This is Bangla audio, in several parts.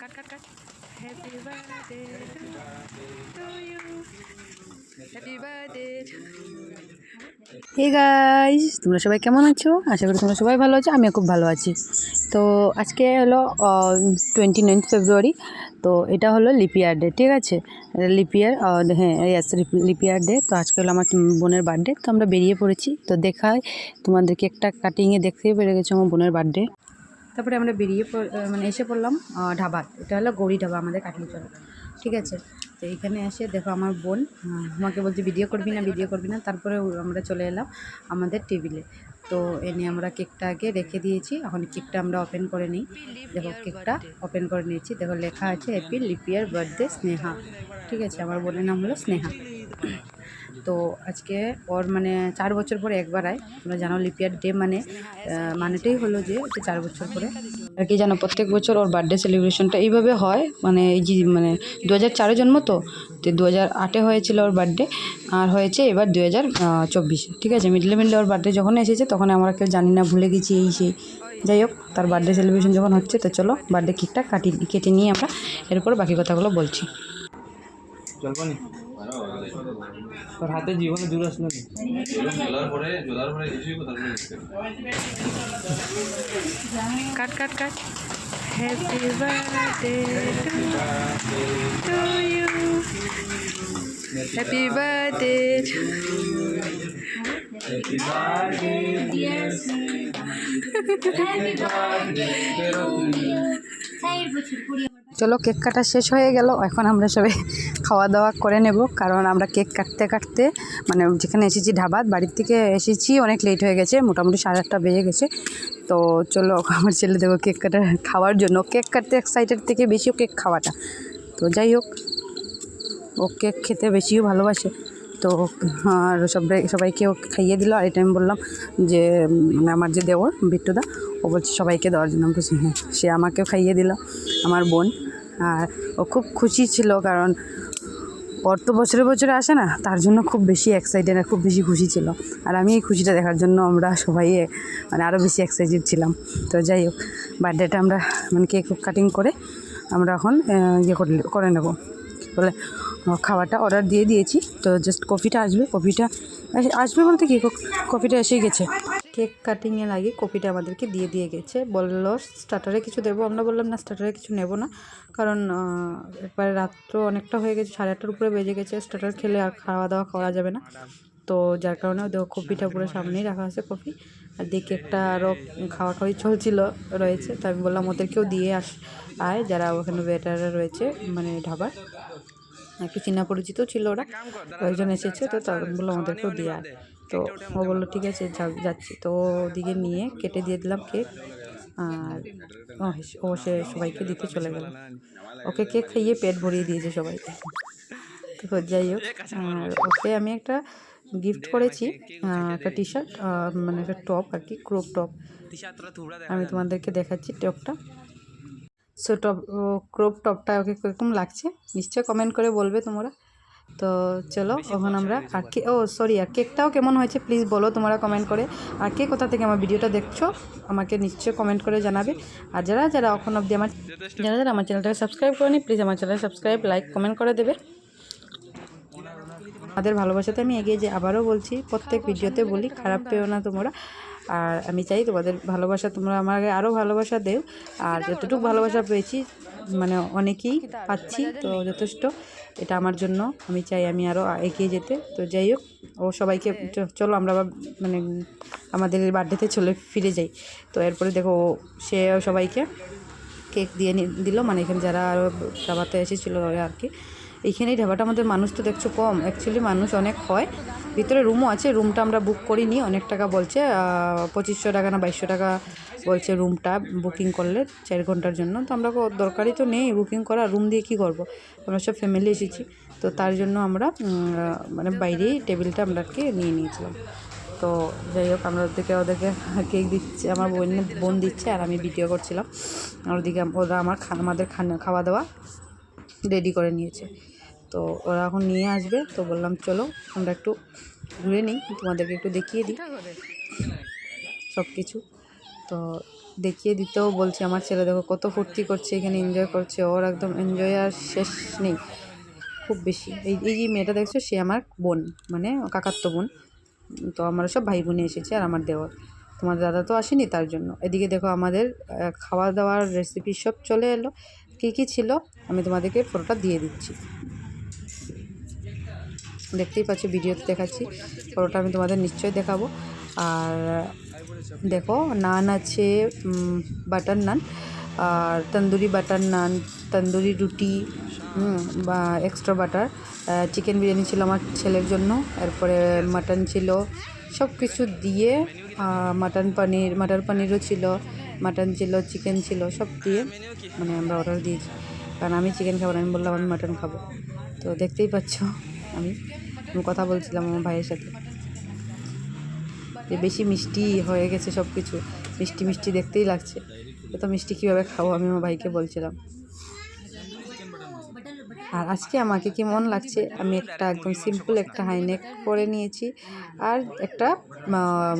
Cut cut cut. Happy birthday to you, happy birthday. Hey guys, তোমরা সবাই কেমন আছো? আশা করি তোমরা সবাই ভালো আছো, আমিও খুব ভালো আছি। তো আজকে হলো 29 ফেব্রুয়ারি। তো এটা হলো লিপিয়ার ডে, ঠিক আছে? লিপিয়ার, হ্যাঁ ইয়াস, লিপিয়ার ডে। তো আজকে হলো আমার বোনের বার্থডে, তো আমরা বেরিয়ে পড়েছি। তো দেখায় তোমাদেরকে একটা কাটিংয়ে দেখতেই পেরে গেছো আমার বোনের বার্থডে। তারপরে আমরা মানে এসে পড়লাম ঢাবা। এটা হলো গৌরী ঢাবা, আমাদের কাটলিচড়া, ঠিক আছে? তো এইখানে এসে দেখো আমার বোন আমাকে বলছে ভিডিও করবি না, ভিডিও করবি না। তারপরে আমরা চলে এলাম আমাদের টেবিলে। তো এনে আমরা কেকটা আগে রেখে দিয়েছি, এখন কেকটা আমরা ওপেন করে নিই। দেখো কেকটা ওপেন করে নিয়েছি, দেখো লেখা আছে হ্যাপি লিপিয়ার বার্থডে স্নেহা, ঠিক আছে? আমার বোনের নাম হলো স্নেহা। তো আজকে ওর মানে 4 বছর পরে একবার আয়। তোমরা জানো লিপিয়ার ডে মানেটাই হলো যে 4 বছর পরে আর কি। জানো প্রত্যেক বছর ওর বার্থডে সেলিব্রেশনটা এইভাবে হয়, মানে এই যে মানে 2004-এ জন্ম, তো 2008-এ হয়েছিল ওর বার্থডে, আর হয়েছে এবার 2024, ঠিক আছে? মিডলে ওর বার্থডে যখন এসেছে তখন আমরা কেউ জানি না, ভুলে গেছি এই সেই। যাই হোক, তার বার্থডে সেলিব্রেশন যখন হচ্ছে, তো চলো বার্থডে কেকটা কেটে নিয়ে আমরা এরপর বাকি কথাগুলো বলছি। তোর হাতে জীবনে দূর আসলো না। Cut cut cut. Happy birthday to you, happy birthday. চলো কেক কাটা শেষ হয়ে গেল, এখন আমরা সবাই খাওয়া দাওয়া করে নেব। কারণ আমরা কেক কাটতে কাটতে মানে যেখানে এসেছি ঢাবাত, বাড়ির থেকে এসেছি অনেক লেট হয়ে গেছে, মোটামুটি 8:30 বেজে গেছে। তো চলো আমার ছেলে দেবো কেক কাটা খাওয়ার জন্য, কেক কাটতে এক্সাইটেড থেকে বেশিও কেক খাওয়াটা। তো যাই হোক, ও কেক খেতে বেশিও ভালোবাসে। তো আর সবাইকে ও খাইয়ে দিল। আর এটা আমি বললাম যে আমার যে দেওর বিট্টুদা, ও বলছে সবাইকে দেওয়ার জন্য। আমি বলছি হ্যাঁ, সে আমাকেও খাইয়ে দিল, আমার বোন। আর ও খুব খুশি ছিল, কারণ ওর তো বছরে বছরে আসে না, তার জন্য খুব বেশি এক্সাইটেড আর খুব বেশি খুশি ছিল। আর আমি এই খুশিটা দেখার জন্য আমরা সবাই মানে আরও বেশি এক্সাইটেড ছিলাম। তো যাই হোক, বার্থডেটা আমরা মানে কেক কাটিং করে আমরা এখন করে নেব, বলে খাওয়াটা অর্ডার দিয়ে দিয়েছি। তো জাস্ট কফিটা আসবে বলতে কি, কফিটা এসেই গেছে। কেক কাটিংয়ের আগে কফিটা আমাদেরকে দিয়ে গেছে। বললো স্টার্টারে কিছু দেবো, আমরা বললাম না, স্টার্টারে কিছু নেব না, কারণ একবারে রাত্র অনেকটা হয়ে গেছে, 8:30-এর উপরে বেজে গেছে। স্টার্টার খেলে আর খাওয়া দাওয়া করা যাবে না। তো যার কারণে দেখো কফিটা পুরো সামনেই রাখা আছে, কফি। আর দিয়ে কেকটা আরও খাওয়াখাওয়ি চলছিল রয়েছে। তো আমি বললাম ওদেরকেও দিয়ে আয়, যারা ওখানে ওয়েটাররা রয়েছে মানে ঢাবার, একটু চেনা পরিচিত ছিল ওরা, কয়েকজন এসেছে। তো তখন বললাম ওদেরকেও দিয়ে আয়। তো ও বললো ঠিক আছে যাচ্ছি। তো ওদিকে নিয়ে কেটে দিয়ে দিলাম কেক। আর সে সবাইকে দিতে চলে গেল। ওকে কেক খাইয়ে পেট ভরিয়ে দিয়েছে সবাইকে। তো যাই হোক, আর ওকে আমি একটা গিফট করেছি, একটা টি শার্ট, মানে একটা টপ আর কি, ক্রপ টপ। আমি তোমাদেরকে দেখাচ্ছি টপটা। সো ক্রপ টপটা ওকে কীরকম লাগছে নিশ্চয় কমেন্ট করে বলবে তোমরা। তো চলো এখন আমরা আর আর কেকটাও কেমন হয়েছে প্লিজ বলো তোমরা কমেন্ট করে। আর কে কোথা থেকে আমার ভিডিওটা দেখছো আমাকে নিশ্চয় কমেন্ট করে জানাবে। আর যারা এখন অবধি আমার চ্যানেলটাকে সাবস্ক্রাইব করেনি, প্লিজ আমার চ্যানেল সাবস্ক্রাইব, লাইক, কমেন্ট করে দেবে। আমাদের ভালোবাসাতে আমি এগিয়ে যাই, আবারও বলছি, প্রত্যেক ভিডিওতে বলি, খারাপ পেও না তোমরা। আর আমি চাই তোমাদের ভালোবাসা, তোমরা আমাকে আরও ভালোবাসা দেও। আর যতটুকু ভালোবাসা পেয়েছি মানে অনেকেই পাচ্ছি, তো যথেষ্ট। এটা আমার জন্য, আমি চাই আমি আরও এগিয়ে যেতে। তো যাই হোক, ও সবাইকে চলো আমরা মানে আমাদের বার্থডেতে ফিরে যাই। তো এরপরে দেখো সে সবাইকে কেক দিয়ে দিল, মানে এখানে যারা আরও ধাবাতে এসেছিলো আর কি। এইখানেই ধাবাটা, আমাদের মানুষ তো দেখছো কম, অ্যাকচুয়ালি মানুষ অনেক হয়। ভিতরে রুমও আছে, রুমটা আমরা বুক করিনি, অনেক টাকা বলছে, 2500 টাকা না 2200 টাকা বলছে রুমটা বুকিং করলে 4 ঘন্টার জন্য। তো আমরা দরকারই তো নেই বুকিং করা, রুম দিয়ে কী করবো, আমরা সব ফ্যামিলি এসেছি। তো তার জন্য আমরা মানে বাইরেই টেবিলটা আমরা আর কি নিয়ে নিয়েছিলাম। তো যাই হোক, আমরা ওদেরকে কেক দিচ্ছে, আমার বোন দিচ্ছে, আর আমি ভিডিও করছিলাম। আর ওদিকে ওরা আমাদের খাওয়া দাওয়া রেডি করে নিয়েছে। তো ওরা এখন নিয়ে আসবে। তো বললাম চলো আমরা একটু ঘুরে নিই, তোমাদেরকে একটু দেখিয়ে দিই সব কিছু। তো দেখিয়ে দিতেও বলছি, আমার ছেলে দেখো কত ফুর্তি করছে, এখানে এনজয় করছে, ওর একদম এনজয় আর শেষ নেই, খুব বেশি। এই যে মেয়েটা দেখছো, সে আমার বোন, মানে কাকাতো বোন। তো আমরা সব ভাই বোনে এসেছি, আর আমার দেওর, তোমার দাদা তো আসেনি তার জন্য। এদিকে দেখো আমাদের খাওয়া দাওয়ার রেসিপি সব চলে এলো, কী কী ছিল আমি তোমাদেরকে ফটোটা দিয়ে দিচ্ছি, দেখতেই পাচ্ছ, ভিডিওতে দেখাচ্ছি, ফটোটা আমি তোমাদের নিশ্চয়ই দেখাবো। আর দেখো নান আছে, বাটার নান, আর তন্দুরি বাটার নান, তন্দুরি রুটি, বা এক্সট্রা বাটার, চিকেন বিরিয়ানি ছিল আমার ছেলের জন্য, এরপরে মাটন ছিল, সব কিছু দিয়ে, মাটার পনিরও ছিল, মাটন ছিল, চিকেন ছিল, সব দিয়ে মানে আমরা অর্ডার দিয়েছি। কারণ আমি চিকেন খাবো না, আমি বললাম আমি মাটন খাবো। তো দেখতেই পাচ্ছ আমি কথা বলছিলাম আমার ভাইয়ের সাথে, যে বেশি মিষ্টি হয়ে গেছে সব কিছু, মিষ্টি মিষ্টি দেখতেই লাগছে, এত মিষ্টি কীভাবে খাবো, আমি আমার ভাইকে বলছিলাম। আর আজকে আমাকে কেমন লাগছে, আমি একটা একদম সিম্পল একটা হাইনেক পরে নিয়েছি, আর একটা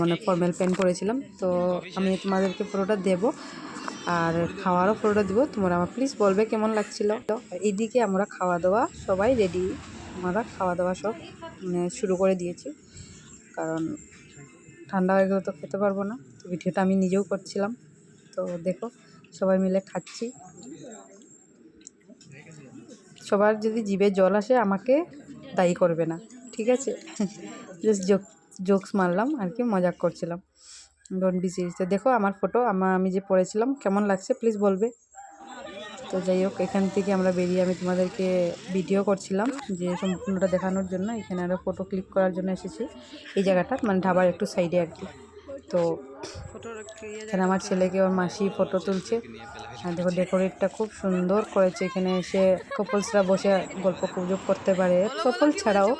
মানে ফর্মাল প্যান্ট পরেছিলাম। তো আমি তোমাদেরকে পুরোটা দেবো, আর খাওয়ারও পুরোটা দেবো, তোমরা আমার প্লিজ বলবে কেমন লাগছিল। এইদিকে আমরা খাওয়া দাওয়া সবাই রেডি, আমরা খাওয়া দাওয়া সব মানে শুরু করে দিয়েছি, কারণ ঠান্ডা হয়ে গেলে তো খেতে পারবো না। তো ভিডিওটা আমি নিজেও করছিলাম। তো দেখো সবাই মিলে খাচ্ছি, সবার যদি জিভে জল আসে আমাকে দায়ী করবে না, ঠিক আছে? জাস্ট জোকস মারলাম আর কি, মজাক করছিলাম, ডোন্ট বি সিরিয়াস। তো দেখো আমার ফটো, আমি যে পড়েছিলাম কেমন লাগছে প্লিজ বলবে। তো যাই হোক, এখান থেকে আমরা বেরিয়ে আমি তোমাদেরকে ভিডিও করছিলাম যে সম্পূর্ণটা দেখানোর জন্য, এখানে আরও ফটো ক্লিক করার জন্য এসেছি এই জায়গাটা, মানে ঢাবার একটু সাইডে আর কি। তো এখানে আমার ছেলেকে ওর মাসি ফটো তুলছে, আর দেখো ডেকোরেটটা খুব সুন্দর করেছে, এখানে এসে কাপলসরা বসে গল্প গুজব করতে পারে, কাপল ছাড়াও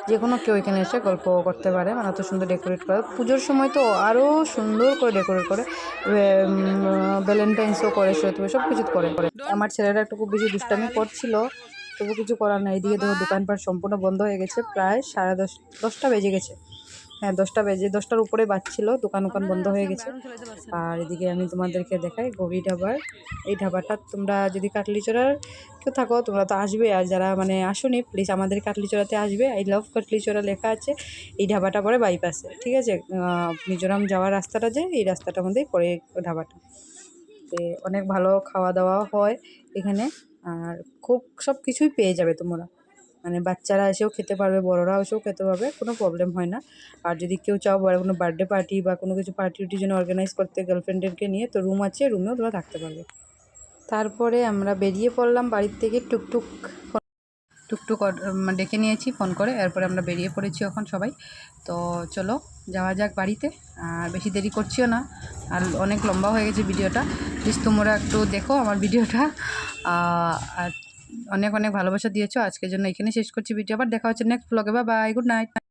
যে কোনো কেউ এখানে এসে গল্প করতে পারে, মানে এত সুন্দর ডেকোরেট করে। পুজোর সময় তো আরও সুন্দর করে ডেকোরেট করে, ভ্যালেন্টাইন্সও করে, সব কিছু করে। আমার ছেলেরা একটু খুব বেশি দুষ্টামি করছিল, তবু কিছু করার নাই। এদিকে দেখো দোকানপাট সম্পূর্ণ বন্ধ হয়ে গেছে, প্রায় 10:30 বেজে গেছে, হ্যাঁ 10টার উপরে বাজছিল, দোকান বন্ধ হয়ে গেছে। আর এদিকে আমি তোমাদেরকে দেখাই গৌরী ধাবার, এই ধাবাটা তোমরা যদি কাটলিচড়ার কেউ থাকো তোমরা তো আসবে, আর যারা মানে আসোনি প্লিজ আমাদের কাটলিচড়াতে আসবে, আই লাভ কাটলিচড়া লেখা আছে এই ধাবাটা পরে বাইপাসে, ঠিক আছে? মিজোরাম যাওয়ার রাস্তাটা, যে এই রাস্তাটার মধ্যেই পড়ে ধাবাটা। তো অনেক ভালো খাওয়া দাওয়া হয় এখানে, আর খুব সব কিছুই পেয়ে যাবে তোমরা, মানে বাচ্চারা এসেও খেতে পারবে, বড়রাও এসেও খেতে পারবে, কোনো প্রবলেম হয় না। আর যদি কেউ চাও বড় কোনো বার্থডে পার্টি বা কোনো কিছু পার্টির জন্য অর্গানাইজ করতে গার্লফ্রেন্ডদেরকে নিয়ে, তো রুম আছে, রুমেও তোমরা থাকতে পারবে। তারপরে আমরা বেরিয়ে পড়লাম বাড়ির থেকে, টুকটুক ডেকে নিয়েছি ফোন করে, এরপরে আমরা বেরিয়ে পড়েছি এখন সবাই। তো চলো যাওয়া যাক বাড়িতে, আর বেশি দেরি করছিও না, আর অনেক লম্বা হয়ে গেছে ভিডিওটা, প্লিজ তোমরা একটু দেখো আমার ভিডিওটা, আর অনেক অনেক ভালোবাসা দিয়েছো। আজকের জন্য এখানে শেষ করছি ভিডিও, আবার দেখা হচ্ছে নেক্সট ব্লগে, বাই বাই, গুড নাইট।